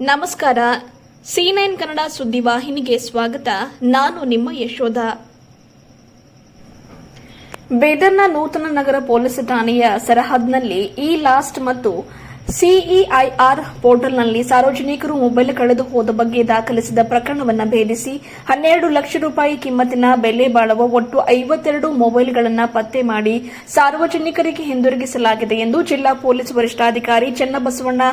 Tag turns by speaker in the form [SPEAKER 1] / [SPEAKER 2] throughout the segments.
[SPEAKER 1] ನಮಸ್ಕಾರ. C9 ಕನ್ನಡ ಸುದ್ದಿವಾಹಿನಿಗೆ ಸ್ವಾಗತ. ನಾನು ನಿಮ್ಮ ಯಶೋಧ. ಬೀದರ್ನ ನೂತನ ನಗರ ಪೊಲೀಸ್ ಠಾಣೆಯ ಸರಹದ್ನಲ್ಲಿ ಇ-ಲಾಸ್ಟ್ ಮತ್ತು ಸಿಇಐಆರ್ ಪೋರ್ಟಲ್ನಲ್ಲಿ ಸಾರ್ವಜನಿಕರು ಮೊಬೈಲ್ ಕಳೆದು ಹೋದ ಬಗ್ಗೆ ದಾಖಲಿಸಿದ ಪ್ರಕರಣವನ್ನು ಭೇದಿಸಿ 12 ಲಕ್ಷ ರೂಪಾಯಿ ಕಿಮ್ಮತ್ತಿನ ಬೆಲೆ ಬಾಳುವ ಒಟ್ಟು 52 ಮೊಬೈಲ್ಗಳನ್ನು ಪತ್ತೆ ಮಾಡಿ ಸಾರ್ವಜನಿಕರಿಗೆ ಹಿಂದಿರುಗಿಸಲಾಗಿದೆ ಎಂದು ಜಿಲ್ಲಾ ಪೊಲೀಸ್ ವರಿಷ್ಠಾಧಿಕಾರಿ ಚನ್ನಬಸವಣ್ಣ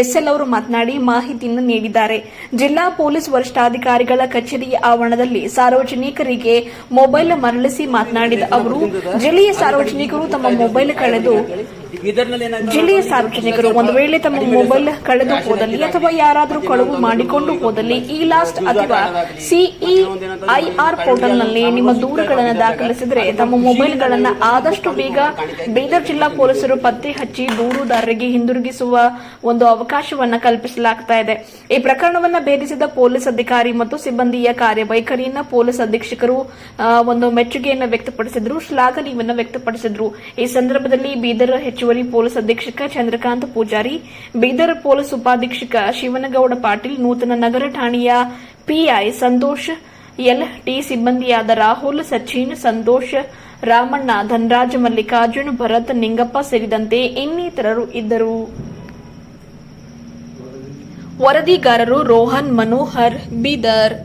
[SPEAKER 1] ಎಸ್ಎಲ್ ಅವರು ಮಾತನಾಡಿ ಮಾಹಿತಿಯನ್ನು ನೀಡಿದ್ದಾರೆ. ಜಿಲ್ಲಾ ಪೊಲೀಸ್ ವರಿಷ್ಠಾಧಿಕಾರಿಗಳ ಕಚೇರಿಯ ಆವರಣದಲ್ಲಿ ಸಾರ್ವಜನಿಕರಿಗೆ ಮೊಬೈಲ್ ಮರಳಿಸಿ ಮಾತನಾಡಿದ ಅವರು, ಜಿಲ್ಲೆಯ ಸಾರ್ವಜನಿಕರು ತಮ್ಮ ಮೊಬೈಲ್ ಕಳೆದು ಒಂದು ವೇಳೆ ತಮ್ಮ ಮೊಬೈಲ್ ಕಳೆದು ಹೋದಲ್ಲಿ ಅಥವಾ ಯಾರಾದರೂ ಕಳುವು ಮಾಡಿಕೊಂಡು ಹೋದಲ್ಲಿ ಇ-ಲಾಸ್ಟ್ ಅಥವಾ ಸಿಇಐಆರ್ ಪೋರ್ಟಲ್ನಲ್ಲಿ ನಿಮ್ಮ ದೂರುಗಳನ್ನು ದಾಖಲಿಸಿದರೆ ತಮ್ಮ ಮೊಬೈಲ್ಗಳನ್ನು ಆದಷ್ಟು ಬೇಗ ಬೀದರ್ ಜಿಲ್ಲಾ ಪೊಲೀಸರು ಪತ್ತೆ ಹಚ್ಚಿ ದೂರುದಾರರಿಗೆ ಹಿಂದಿರುಗಿಸುವ ಒಂದು ಅವಕಾಶವನ್ನು ಕಲ್ಪಿಸಲಾಗ್ತಾ ಇದೆ. ಈ ಪ್ರಕರಣವನ್ನು ಭೇದಿಸಿದ ಪೊಲೀಸ್ ಅಧಿಕಾರಿ ಮತ್ತು ಸಿಬ್ಬಂದಿಯ ಕಾರ್ಯವೈಖರಿಯನ್ನ ಪೊಲೀಸ್ ಅಧೀಕ್ಷಕರು ಒಂದು ಮೆಚ್ಚುಗೆಯನ್ನು ವ್ಯಕ್ತಪಡಿಸಿದ್ರು, ಶ್ಲಾಘನೆಯನ್ನು ವ್ಯಕ್ತಪಡಿಸಿದ್ರು. ಈ ಸಂದರ್ಭದಲ್ಲಿ ಬೀದರ್ ಹೆಚ್ಚುವರಿ ಪೊಲೀಸ್ ಅಧೀಕ್ಷಕ ಚಂದ್ರಕಾಂತ್ ಪೂಜಾರಿ, ಬೀದರ್ ಪೊಲೀಸ್ ಉಪಾಧೀಕ್ಷಕ ಶಿವನಗೌಡ ಪಾಟೀಲ್, ನೂತನ ನಗರ ಠಾಣೆಯ ಪಿಐ ಸಂತೋಷ್ ಎಲ್-ಟಿ, ಸಿಬ್ಬಂದಿಯಾದ ರಾಹುಲ್, ಸಚಿನ್, ಸಂತೋಷ್, ರಾಮಣ್ಣ, ಧನರಾಜ್, ಮಲ್ಲಿಕಾರ್ಜುನ್, ಭರತ್, ನಿಂಗಪ್ಪ ಸೇರಿದಂತೆ ಇನ್ನಿತರರು ಇದ್ದರು. ವರದಿಗಾರರು ರೋಹನ್ ಮನೋಹರ್, ಬೀದರ್.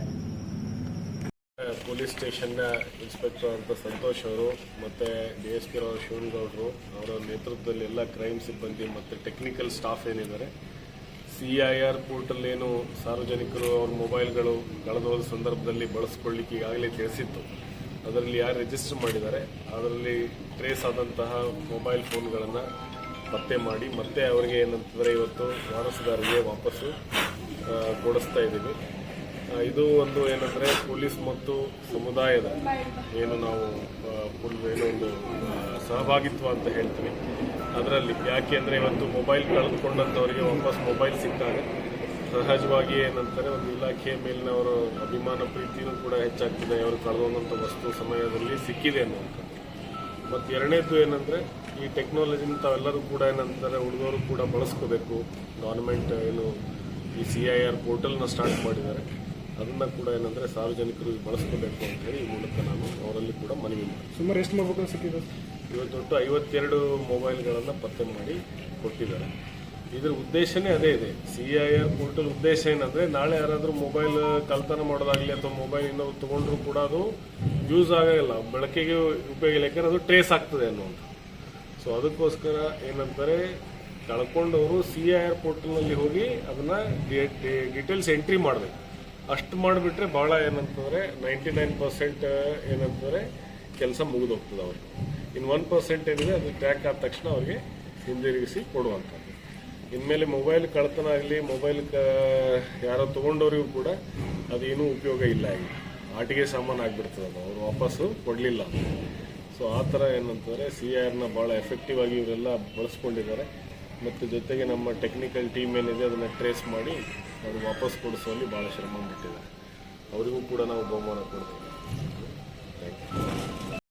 [SPEAKER 2] ಪೊಲೀಸ್ ಸ್ಟೇಷನ್ನ ಇನ್ಸ್ಪೆಕ್ಟರ್ ಅಂತ ಸಂತೋಷ್ ಅವರು ಮತ್ತು DSP ಶಿವನಗೌಡರು ಅವರ ನೇತೃತ್ವದಲ್ಲಿ ಎಲ್ಲ ಕ್ರೈಮ್ ಸಿಬ್ಬಂದಿ ಮತ್ತು ಟೆಕ್ನಿಕಲ್ ಸ್ಟಾಫ್ ಏನಿದ್ದಾರೆ, CIR ಪೋರ್ಟಲ್ ಏನು ಸಾರ್ವಜನಿಕರು ಅವ್ರ ಮೊಬೈಲ್ಗಳು ಕಳೆದೋದ ಸಂದರ್ಭದಲ್ಲಿ ಬಳಸ್ಕೊಳ್ಳಿಕ್ಕೆ ಈಗಾಗಲೇ ತಿಳಿಸಿತ್ತು. ಅದರಲ್ಲಿ ಯಾರು ರಿಜಿಸ್ಟರ್ ಮಾಡಿದ್ದಾರೆ ಅದರಲ್ಲಿ ಟ್ರೇಸ್ ಆದಂತಹ ಮೊಬೈಲ್ ಫೋನ್ಗಳನ್ನು ಪತ್ತೆ ಮಾಡಿ ಮತ್ತೆ ಅವರಿಗೆ ಏನಂತಂದರೆ ಇವತ್ತು ವಾರಸುದಾರರಿಗೆ ವಾಪಸ್ಸು ಕೊಡಿಸ್ತಾ ಇದ್ದೀವಿ. ಇದು ಒಂದು ಏನಂದರೆ ಪೊಲೀಸ್ ಮತ್ತು ಸಮುದಾಯದ ಏನು ನಾವು ಏನೋ ಒಂದು ಸಹಭಾಗಿತ್ವ ಅಂತ ಹೇಳ್ತೀವಿ. ಅದರಲ್ಲಿ ಯಾಕೆ ಅಂದರೆ ಇವತ್ತು ಮೊಬೈಲ್ ಕಳೆದುಕೊಂಡಂಥವರಿಗೆ ವಾಪಸ್ ಮೊಬೈಲ್ ಸಿಕ್ಕಾಗ ಸಹಜವಾಗಿ ಏನಂತಾರೆ ಒಂದು ಇಲಾಖೆಯ ಮೇಲಿನ ಅವರ ಅಭಿಮಾನ ಪ್ರೀತಿಯೂ ಕೂಡ ಹೆಚ್ಚಾಗ್ತದೆ, ಅವರು ಕಳೆದೊಂದಂಥ ವಸ್ತು ಸಮಯದಲ್ಲಿ ಸಿಕ್ಕಿದೆ ಅನ್ನುವಂಥ. ಮತ್ತು ಎರಡನೇದು ಏನಂದರೆ ಈ ಟೆಕ್ನಾಲಜಿನ ತಾವೆಲ್ಲರೂ ಕೂಡ ಏನಂತಾರೆ ಉಳಿದವರು ಕೂಡ ಬಳಸ್ಕೋಬೇಕು. ಗೌರ್ಮೆಂಟ್ ಏನು ಈ CIR ಪೋರ್ಟಲ್ನ ಸ್ಟಾರ್ಟ್ ಮಾಡಿದ್ದಾರೆ, ಅದನ್ನು ಕೂಡ ಏನಂದರೆ ಸಾರ್ವಜನಿಕರು ಬಳಸ್ಕೋಬೇಕು ಅಂತ ಹೇಳಿ ಈ ಮೂಲಕ ನಾನು ಅವರಲ್ಲಿ ಕೂಡ ಮನವಿ ಮಾಡಿ.
[SPEAKER 3] ಸುಮಾರು ಎಷ್ಟು ಮೊಬೈಲ್ ಸಿಕ್ಕಿದೆ?
[SPEAKER 2] ಇವತ್ತು ಒಟ್ಟು 52 ಮೊಬೈಲ್ಗಳನ್ನು ಪತ್ತೆ ಮಾಡಿ ಕೊಟ್ಟಿದ್ದಾರೆ. ಇದರ ಉದ್ದೇಶನೇ ಅದೇ ಇದೆ. CIR ಪೋರ್ಟಲ್ ಉದ್ದೇಶ ಏನಂದರೆ ನಾಳೆ ಯಾರಾದರೂ ಮೊಬೈಲ್ ಕಳ್ತನ ಮಾಡೋದಾಗಲಿ ಅಥವಾ ಮೊಬೈಲ್ ಇನ್ನೊಂದು ತೊಗೊಂಡ್ರು ಕೂಡ ಅದು ಯೂಸ್ ಆಗೋಲ್ಲ, ಬಳಕೆಗೆ ಉಪಯೋಗ ಇಲ್ಲ, ಯಾಕಂದರೆ ಅದು ಟ್ರೇಸ್ ಆಗ್ತದೆ ಅನ್ನುವಂಥ. ಸೊ ಅದಕ್ಕೋಸ್ಕರ ಏನಂತಾರೆ ಕಳ್ಕೊಂಡವರು CIR ಪೋರ್ಟಲ್ನಲ್ಲಿ ಹೋಗಿ ಅದನ್ನು ಡೀಟೇಲ್ಸ್ ಎಂಟ್ರಿ ಮಾಡಬೇಕು. ಅಷ್ಟು ಮಾಡಿಬಿಟ್ರೆ ಭಾಳ ಏನಂತಂದರೆ 99% ಏನಂತಂದರೆ ಕೆಲಸ ಮುಗಿದೋಗ್ತದೆ ಅವ್ರಿಗೆ. ಇನ್ನು 1% ಏನಿದೆ ಅದು ಟ್ರ್ಯಾಕ್ ಆದ ತಕ್ಷಣ ಅವ್ರಿಗೆ ಹಿಂದಿರುಗಿಸಿ ಕೊಡುವಂಥದ್ದು. ಇನ್ಮೇಲೆ ಮೊಬೈಲ್ ಕಳ್ತನ ಆಗಲಿ, ಮೊಬೈಲ್ ಯಾರೋ ತೊಗೊಂಡವ್ರಿಗೂ ಕೂಡ ಅದೇನೂ ಉಪಯೋಗ ಇಲ್ಲ. ಈಗ ಆಟಿಗೆ ಸಾಮಾನು ಆಗಿಬಿಡ್ತದೆ, ಅದು ಅವರು ವಾಪಸ್ಸು ಕೊಡಲಿಲ್ಲ. ಸೊ ಆ ಥರ ಏನಂತಂದರೆ CIRನ ಭಾಳ ಎಫೆಕ್ಟಿವ್ ಆಗಿ ಇವರೆಲ್ಲ ಬಳಸ್ಕೊಂಡಿದ್ದಾರೆ. ಮತ್ತು ಜೊತೆಗೆ ನಮ್ಮ ಟೆಕ್ನಿಕಲ್ ಟೀಮ್ ಏನಿದೆ ಅದನ್ನು ಟ್ರೇಸ್ ಮಾಡಿ ಅವರು ವಾಪಸ್ ಕೊಡಿಸುವಲ್ಲಿ ಭಾಳ ಶ್ರಮ ಬಿಟ್ಟಿದ್ದಾರೆ. ಅವರಿಗೂ ಕೂಡ ನಾವು ಬಹುಮಾನ ಕೊಡ್ತೀವಿ.